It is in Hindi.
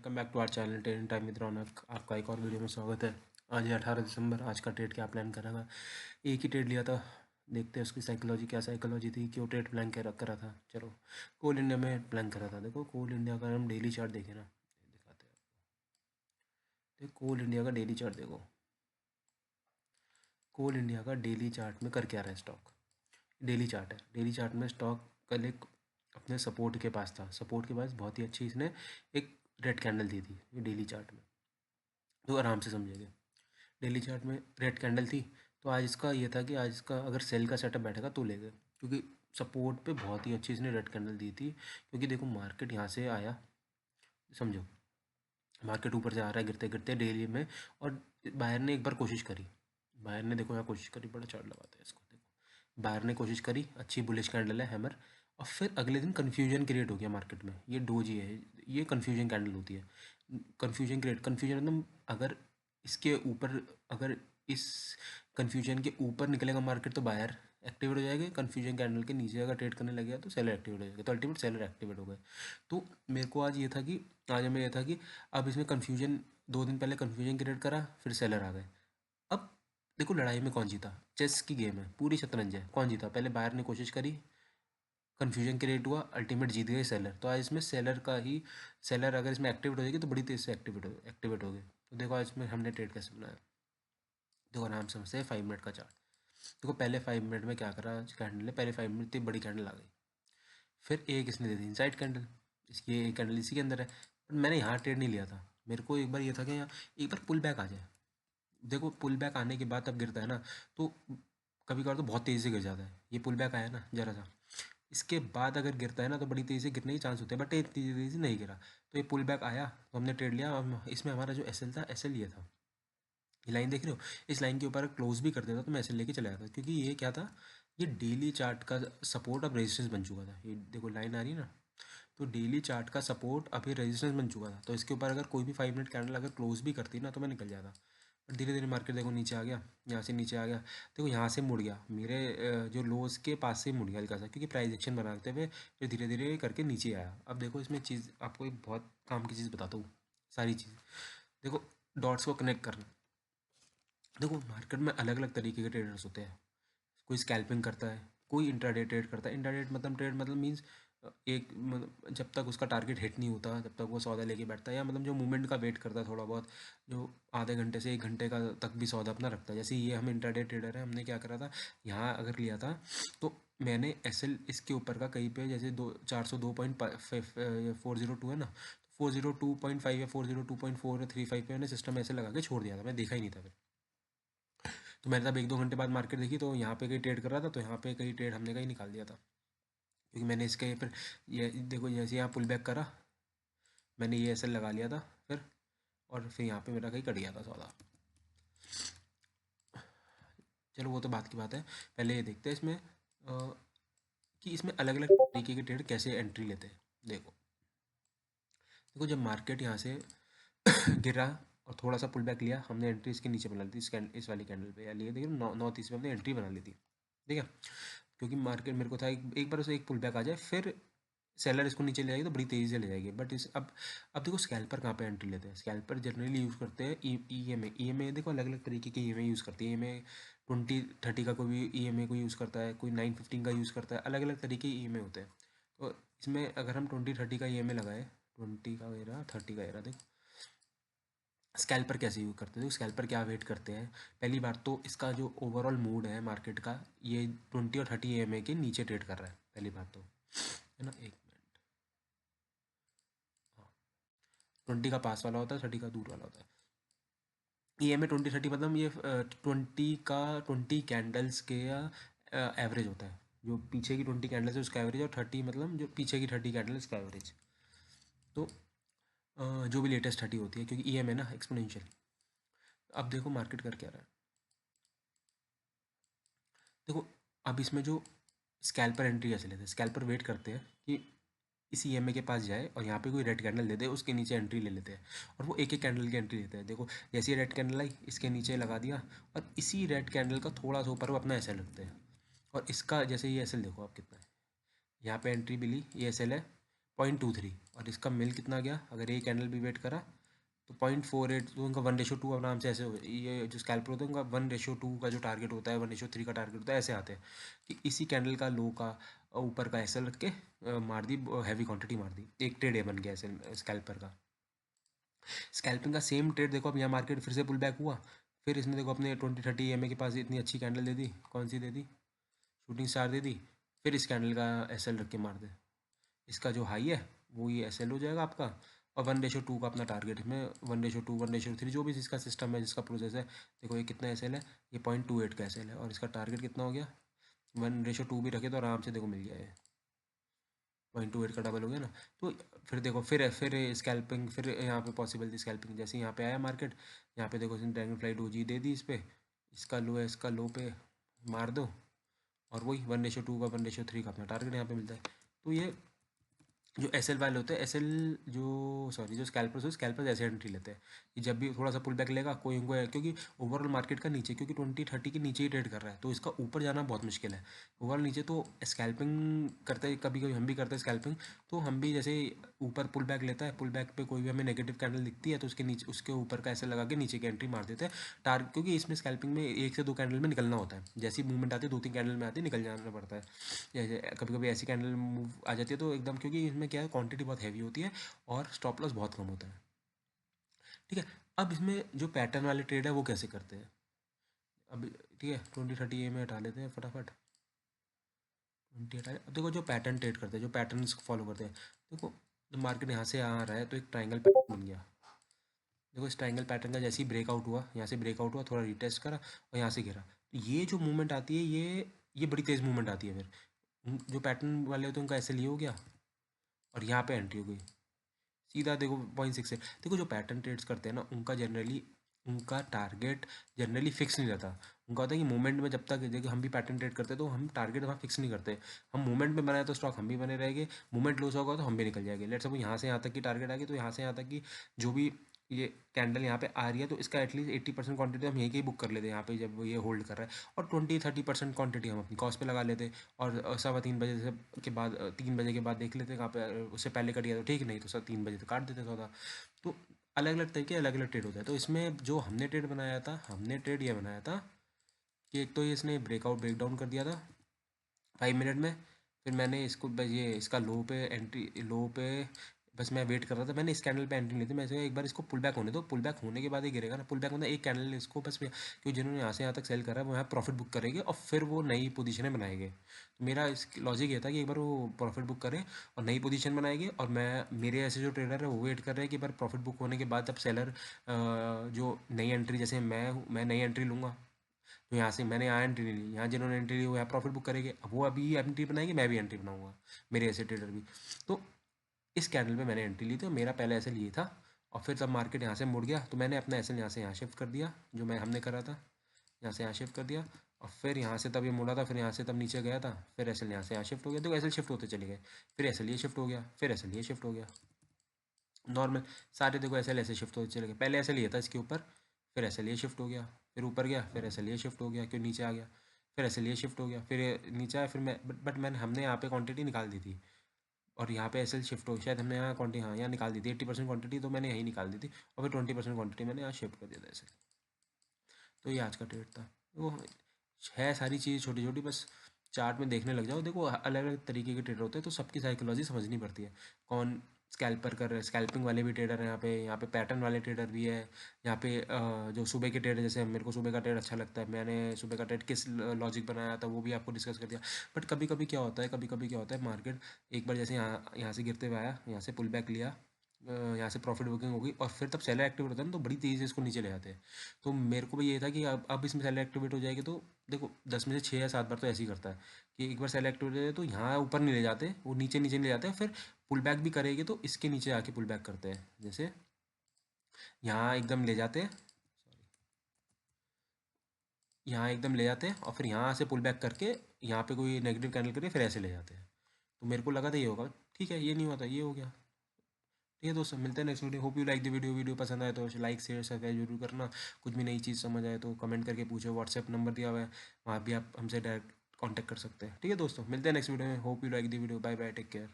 Welcome back to our channel trading time with Raunak. आपका एक और वीडियो में स्वागत है। आज है 18 दिसंबर। आज का ट्रेड क्या प्लान करेगा? एक ही ट्रेड लिया था, देखते हैं उसकी साइकोलॉजी क्या साइकोलॉजी थी, क्यों ट्रेड प्लान करा था। चलो, कोल इंडिया में प्लान करा था। देखो कोल इंडिया का हम डेली चार्ट देखें ना, दिखाते हैं। देखो कोल इंडिया का डेली चार्ट देखो। कोल इंडिया का डेली चार्ट में कर क्या रहा है स्टॉक। डेली चार्ट है, डेली चार्ट में स्टॉक कल एक अपने सपोर्ट के पास था। सपोर्ट के पास बहुत ही अच्छी इसने एक रेड कैंडल दी थी। ये डेली चार्ट में तो आराम से समझेंगे। डेली चार्ट में रेड कैंडल थी, तो आज इसका ये था कि आज इसका अगर सेल का सेटअप बैठेगा तो लेगा, क्योंकि सपोर्ट पे बहुत ही अच्छी इसने रेड कैंडल दी थी। क्योंकि देखो मार्केट यहाँ से आया, समझो मार्केट ऊपर से आ रहा है गिरते गिरते डेली में, और बायर ने एक बार कोशिश करी। बायर ने देखो यहाँ कोशिश करी, बड़ा चार्ट लगाते हैं इसको। देखो बायर ने कोशिश करी, अच्छी बुलिश कैंडल है हैमर, और फिर अगले दिन कन्फ्यूजन क्रिएट हो गया मार्केट में। ये डोजी है, ये कन्फ्यूजन कैंडल होती है। कन्फ्यूजन मतलब अगर इसके ऊपर, अगर इस कन्फ्यूजन के ऊपर निकलेगा मार्केट तो बायर एक्टिवेट हो जाएगा। कन्फ्यूजन कैंडल के नीचे अगर ट्रेड करने लग गया तो सेलर एक्टिवेट हो जाएगा। तो अल्टीमेट सेलर एक्टिवेट हो गए। तो मेरे को आज ये था कि आज हमें ये था कि अब इसमें कन्फ्यूजन, 2 दिन पहले कन्फ्यूजन क्रिएट करा, फिर सेलर आ गए। अब देखो लड़ाई में कौन जीता, चेस की गेम है, पूरी शतरंज है। कौन जीता? पहले बायर ने कोशिश करी, कन्फ्यूजन क्रिएट हुआ, अल्टीमेट जीत गए सेलर। तो आज इसमें सेलर का ही, सेलर अगर इसमें एक्टिवेट हो जाएगी तो बड़ी तेज़ से एक्टिवेट हो गए। तो देखो आज इसमें हमने ट्रेड कैसे बनाया। देखो आराम से समझते हैं 5 मिनट का चार्ट। देखो पहले 5 मिनट में क्या करा कैंडल ने, पहले 5 मिनट इतनी बड़ी कैंडल आ गई, फिर एक इसने दे दी इनसाइड कैंडल। इसकी एक कैंडल इसी के अंदर है, पर मैंने यहाँ ट्रेड नहीं लिया था। मेरे को एक बार ये था कि यहाँ एक बार पुल बैक आ जाए। देखो पुल बैक आने के बाद तब गिरता है ना, तो कभी कभार तो बहुत तेज़ी से गिर जाता है। ये पुल बैक आया ना जरा सा, इसके बाद अगर गिरता है ना तो बड़ी तेज़ी से गिरने के चांस होते हैं, बट ये तेज़ी से नहीं गिरा। तो ये पुल बैक आया तो हमने ट्रेड लिया, और इसमें हमारा जो एस था, एस ये था, ये लाइन देख रहे हो, इस लाइन के ऊपर क्लोज भी कर देता तो मैं ऐसे लेके चला जाता। क्योंकि ये क्या था, ये डेली चार्ट का सपोर्ट अब रेजिस्टेंस बन चुका था। ये देखो लाइन आ रही है ना, तो डेली चार्ट का सपोर्ट अभी रेजिस्टेंस बन चुका था। तो इसके ऊपर अगर कोई भी 5 मिनट कैंडल अगर क्लोज भी करती ना तो मैं निकल जाता। पर धीरे धीरे मार्केट देखो नीचे आ गया, यहाँ से नीचे आ गया। देखो यहाँ से मुड़ गया, मेरे जो लोज के पास से मुड़ गया हल्का सा, क्योंकि प्राइस एक्शन बनाते हुए फिर धीरे धीरे करके नीचे आया। अब देखो इसमें चीज़ आपको एक बहुत काम की चीज़ बताता हूँ, सारी चीज़ देखो, डॉट्स को कनेक्ट करना। देखो मार्केट में अलग अलग तरीके के ट्रेडर्स होते हैं। कोई स्कैल्पिंग करता है, कोई इंट्राडे ट्रेड करता है। इंट्राडे मतलब ट्रेड मतलब मीन्स एक मतलब जब तक उसका टारगेट हिट नहीं होता जब तक वो सौदा लेके बैठता है, या मतलब जो मूवमेंट का वेट करता है थोड़ा बहुत, जो आधे घंटे से 1 घंटे का तक भी सौदा अपना रखता है। जैसे ये हम इंट्राडे ट्रेडर है, हमने क्या करा था, यहाँ अगर लिया था तो मैंने एसएल इसके ऊपर का कहीं पे जैसे 402.402 है ना, 402.5 या 402.4 या 35 पे मैंने सिस्टम ऐसे लगा के छोड़ दिया था, मैं देखा ही नहीं था फिर। तो मैंने तब 1-2 घंटे बाद मार्केट देखी तो यहाँ पे कहीं ट्रेड कर रहा था, तो यहाँ पे कहीं ट्रेड हमने कहीं निकाल दिया था। क्योंकि मैंने इसके फिर ये देखो जैसे यहाँ पुल बैक करा, मैंने ये ऐसे लगा लिया था फिर, और फिर यहाँ पे मेरा कहीं कट गया था सौदा। चलो वो तो बात की बात है, पहले ये देखते हैं इसमें कि इसमें अलग अलग तरीके के ट्रेड कैसे एंट्री लेते हैं। देखो देखो जब मार्केट यहाँ से गिरा और थोड़ा सा पुल बैक लिया, हमने एंट्री इसके नीचे बना ली थी, इस वाली कैंडल पे, या लिए देखिए 9:30 में हमने एंट्री बना ली थी, ठीक है। क्योंकि मार्केट मेरे को था एक बार उसे एक पुल बैक आ जाए, फिर सेलर इसको नीचे ले जाएगी तो बड़ी तेज़ी से ले जाएगी। बट इस अब देखो स्कैल्पर कहाँ पे एंट्री लेते हैं। स्कैल्पर जनरली यूज़ करते हैं ई एम ए देखो अलग अलग तरीके के ई एम ए यूज़ करती है। ई एम ए 20-30 का कोई भी ई एम ए को यूज़ करता है, कोई 9-15 का यूज़ करता है, अलग अलग तरीके के ई एम ए होते हैं। तो इसमें अगर हम 20-30 का ई एम ए लगाए, 20 का एरा 30 का एरा, देखो स्कैल्पर कैसे यूज़ करते हैं। तो स्कैल्पर क्या वेट करते हैं, पहली बार तो इसका जो ओवरऑल मूड है मार्केट का, ये 20 और 30 ई एम ए के नीचे ट्रेड कर रहा है, पहली बात तो है ना। 1 मिनट, हाँ 20 का पास वाला होता है, 30 का दूर वाला होता है। ई एम ए 20-30 मतलब ये 20 कैंडल्स के एवरेज होता है। जो पीछे की 20 कैंडल्स है उसका एवरेज, और 30 मतलब जो पीछे की 30 कैंडल्स का एवरेज। तो जो भी लेटेस्ट 30 होती है, क्योंकि ई एम है ना एक्सपोनेंशियल। अब देखो मार्केट कर क्या रहा है। देखो अब इसमें जो स्कैल्पर एंट्री कैसे लेते हैं, स्कैल्पर वेट करते हैं कि इसी ईएमए के पास जाए और यहाँ पे कोई रेड कैंडल दे दे, उसके नीचे एंट्री ले लेते हैं, और वो एक एक कैंडल की एंट्री लेते हैं। देखो जैसे ये रेड कैंडल आई, इसके नीचे लगा दिया, और इसी रेड कैंडल का थोड़ा सा ऊपर वो अपना एसएल रखते हैं। और इसका जैसे ये एसएल देखो आप कितना है, यहाँ पे एंट्री मिली, ये एसएल है 0.23, और इसका मिल कितना गया, अगर ये कैंडल भी वेट करा तो 0.48, तो उनका 1:2 आराम से ऐसे ये जो स्कैल्पर होता है उनका 1:2 का जो टारगेट होता है, 1:3 का टारगेट होता है, ऐसे आते हैं कि इसी कैंडल का लो का ऊपर का एसएल रख के मार दी, हैवी क्वांटिटी मार दी, एक ट्रेड बन गया एसएल स्कैल्पर का। स्कैल्पिंग का सेम ट्रेड देखो, अब यहाँ मार्केट फिर से पुल बैक हुआ, फिर इसने देखो अपने 20-30 EMA के पास इतनी अच्छी कैंडल दे दी, कौन सी दे दी, शूटिंग स्टार दे दी, फिर इस कैंडल का एसएल रख के मार दे, इसका जो हाई है वो ये एसएल हो जाएगा आपका, और 1:2 का अपना टारगेट में 1:2 1:3 जो भी इसका सिस्टम है, जिसका प्रोसेस है, देखो ये कितना एसएल है, ये 0.28 का एसएल है, और इसका टारगेट कितना हो गया, 1:2 भी रखे तो आराम से देखो मिल गया है, 0.28 का डबल हो गया ना। तो फिर देखो फिर स्कैल्पिंग, फिर यहाँ पे पॉसिबल थी स्कैल्पिंग, जैसे यहाँ पे आया मार्केट, यहाँ पे देखो इसने ड्रैगन फ्लाई डोजी दे दी, इस पर इसका लो है, इसका लो पे मार दो, और वही 1:2 का 1:3 का अपना टारगेट यहाँ पे मिलता है। तो ये जो एसएल वाले होते हैं, एसएल जो सॉरी जो स्कैल्पर्स हो, स्कैल्पर्स ऐसे एंट्री लेते हैं कि जब भी थोड़ा सा पुल बैक लेगा कोई उनको, क्योंकि ओवरऑल मार्केट का नीचे, क्योंकि 20-30 के नीचे ही ट्रेड कर रहा है, तो इसका ऊपर जाना बहुत मुश्किल है ओवरऑल नीचे। तो स्कैल्पिंग करते हैं, कभी कभी हम भी करते हैं स्कैल्पिंग, तो हम भी जैसे ऊपर पुल बैक लेता है, पुल बैक पे कोई भी हमें नेगेटिव कैंडल दिखती है तो उसके नीचे, उसके ऊपर का ऐसे लगा के नीचे की एंट्री मार देते हैं टारगेट, क्योंकि इसमें स्कैल्पिंग में 1 से 2 कैंडल में निकलना होता है, जैसी मूवमेंट आती है 2-3 कैंडल में आती है, निकल जाना पड़ता है। जैसे कभी कभी ऐसी कैंडल मूव आ जाती है तो एकदम, क्योंकि इसमें क्या है, क्वांटिटी बहुत हैवी होती है और स्टॉप लॉस बहुत कम होता है। ठीक है, अब इसमें जो पैटर्न वाले ट्रेड है वो कैसे करते हैं, अब ठीक है 20-30 में हटा लेते हैं फटाफट, 20 हटा। अब देखो जो पैटर्न ट्रेड करते हैं, जो पैटर्न फॉलो करते हैं, देखो जब मार्केट यहाँ से आ रहा है तो एक ट्राइंगल पैटर्न बन गया, देखो इस ट्राइंगल पैटर्न का जैसे ही ब्रेकआउट हुआ, यहाँ से ब्रेकआउट हुआ, थोड़ा रिटेस्ट करा और यहाँ से गिरा, तो ये जो मूवमेंट आती है, ये बड़ी तेज़ मूवमेंट आती है, फिर जो पैटर्न वाले होते हैं उनका ऐसे लिए हो गया और यहाँ पे एंट्री हो गई सीधा, देखो 0.68। देखो जो पैटर्न ट्रेड्स करते हैं ना, उनका जनरली उनका टारगेट जनरली फिक्स नहीं रहता, उनका होता है कि मूवमेंट में, जब तक देखो हम भी पैटर्न ट्रेड करते हैं तो हम टारगेट वहाँ फिक्स नहीं करते, हम मूवमेंट में बनाए तो स्टॉक हम भी बने रहेंगे, मूवमेंट लूज होगा तो हम भी निकल जाएंगे। लेट्स सपोज यहाँ से यहाँ तक की टारगेट आ गई, तो यहाँ से यहाँ तक की जो भी ये कैंडल यहाँ पे आ रही है, तो इसका एटलीस्ट 80% क्वांटिटी हम यहीं की बुक कर लेते हैं, यहाँ पे जब ये होल्ड कर रहा है, और 20-30% क्वांटिटी हम अपनी कॉस्ट पे लगा लेते हैं, और 3:15 से के बाद 3 बजे के बाद देख लेते हैं कहाँ पे, उससे पहले कट गया तो ठीक, नहीं तो 3 बजे तो काट देते सौदा। तो अलग अलग तरीके, अलग अलग ट्रेड होता है। तो इसमें जो हमने ट्रेड बनाया था, हमने ट्रेड ये बनाया था कि एक तो ये इसने ब्रेकआउट ब्रेकडाउन कर दिया था 5 मिनट में, फिर मैंने इसको बस ये इसका लो पे एंट्री, लो पे बस मैं वेट कर रहा था, मैंने इस कैंडल पे एंट्री ली थी, मैं एक बार इसको पुल बैक होने दो, पुल बैक होने के बाद ही गिरेगा ना, पुल बैक मतलब एक कैंडल इसको बस, क्योंकि जिन्होंने यहाँ से यहाँ तक सेल करा है वो यहाँ प्रॉफिट बुक करेंगे और फिर वो नई पोजीशनें बनाएंगे। तो मेरा इस लॉजिक ये था कि एक बार वो प्रॉफिट बुक करें और नई पोजीशन बनाएंगे, और मैं, मेरे ऐसे जो ट्रेडर है वो वेट कर रहे हैं कि एक बार प्रॉफिट बुक होने के बाद जब सेलर जो नई एंट्री, जैसे मैं नई एंट्री लूँगा, तो यहाँ से मैंने यहाँ एंट्री ली, यहाँ जिन्होंने एंट्री ली वो यहाँ प्रॉफिट बुक करेंगे, अब वो अभी एंट्री बनाएंगे, मैं भी एंट्री बनाऊंगा, मेरे ऐसे ट्रेडर भी। तो इस कैंडल पे मैंने एंट्री ली थी, मेरा पहले ऐसे लिए था, और फिर जब मार्केट यहाँ से मुड़ गया तो मैंने अपना ऐसे यहाँ से यहाँ शिफ्ट कर दिया, जो मैं हमने करा था, यहाँ से यहाँ शिफ्ट कर दिया, और फिर यहाँ से तब ये मुड़ा था, फिर यहाँ से तब नीचे गया था, फिर ऐसे यहाँ से यहाँ शिफ्ट हो गया, तो ऐसे शिफ्ट होते चले गए, फिर ऐसे लिए शिफ्ट हो गया, फिर ऐसे लिए शिफ्ट हो गया, नॉर्मल सारे देखो ऐसे शिफ्ट होते चले गए, पहले ऐसे लिया था इसके ऊपर, फिर ऐसे लिए शिफ्ट हो गया, फिर ऊपर गया, फिर ऐसे लिए शिफ्ट हो गया, क्यों नीचे आ गया, फिर ऐसे लिए शिफ्ट हो गया, फिर नीचे आया, फिर मैं बट मैंने हमने यहाँ पे क्वांटिटी निकाल दी थी, और यहाँ पे ऐसे शिफ्ट हो, शायद हमने यहाँ क्वांटिटी, हाँ यहाँ निकाल दी थी 80% क्वांटिटी, तो मैंने यहीं निकाल दी थी, और फिर 20% क्वांटिटी मैंने यहाँ शिफ्ट कर दिया था ऐसे। तो ये आज का ट्रेड था। वो है सारी चीज़ छोटी छोटी, बस चार्ट में देखने लग जाओ, देखो अलग अलग तरीके के ट्रेडर होते हैं, तो सबकी साइकोलॉजी समझनी पड़ती है, कौन स्कैल्पर कर रहे हैं, स्कैल्पिंग वाले भी ट्रेडर हैं यहाँ पे पैटर्न वाले ट्रेडर भी है, यहाँ पे जो सुबह के ट्रेड, जैसे मेरे को सुबह का ट्रेड अच्छा लगता है, मैंने सुबह का ट्रेड किस लॉजिक बनाया था वो भी आपको डिस्कस कर दिया। बट कभी कभी क्या होता है, कभी कभी क्या होता है, मार्केट एक बार जैसे यहाँ यहाँ से गिरते हुए आया, यहाँ से पुल बैक लिया, यहाँ से प्रॉफिट बुकिंग हो गई, और फिर तब सेलर एक्टिवेट होता है ना, तो बड़ी तेज़ी से इसको नीचे ले आते हैं। तो मेरे को भी ये था कि अब इसमें सेल एक्टिवेट हो जाएगी, तो देखो 10 में से 6 या 7 बार तो ऐसे ही करता है कि एक बार सेल एक्टिवेट हो जाए तो यहाँ ऊपर नहीं ले जाते, वो नीचे नीचे नहीं ले जाते हैं, फिर पुल बैक भी करेगी तो इसके नीचे आके पुल बैक करते हैं, जैसे यहाँ एकदम ले जाते हैं, यहाँ एकदम ले जाते हैं, और फिर यहाँ से पुल बैक करके यहाँ पे कोई नेगेटिव कैंडल करके फिर ऐसे ले जाते हैं। तो मेरे को लगा था ये होगा, ठीक है, ये नहीं हुआ था, ये हो गया। ठीक है दोस्तों, मिलते हैं next video, hope you like the video, video पसंद आए तो लाइक शेयर सब्सक्राइब जरूर करना, कुछ भी नई चीज़ समझ आए तो कमेंट करके पूछो, व्हाट्सएप नंबर दिया हुआ है, वहाँ भी आप हमसे डायरेक्ट कॉन्टैक्ट कर सकते हैं। ठीक है दोस्तों, मिलते हैं नेक्स्ट वीडियो में, hope you like the video, bye bye, take care.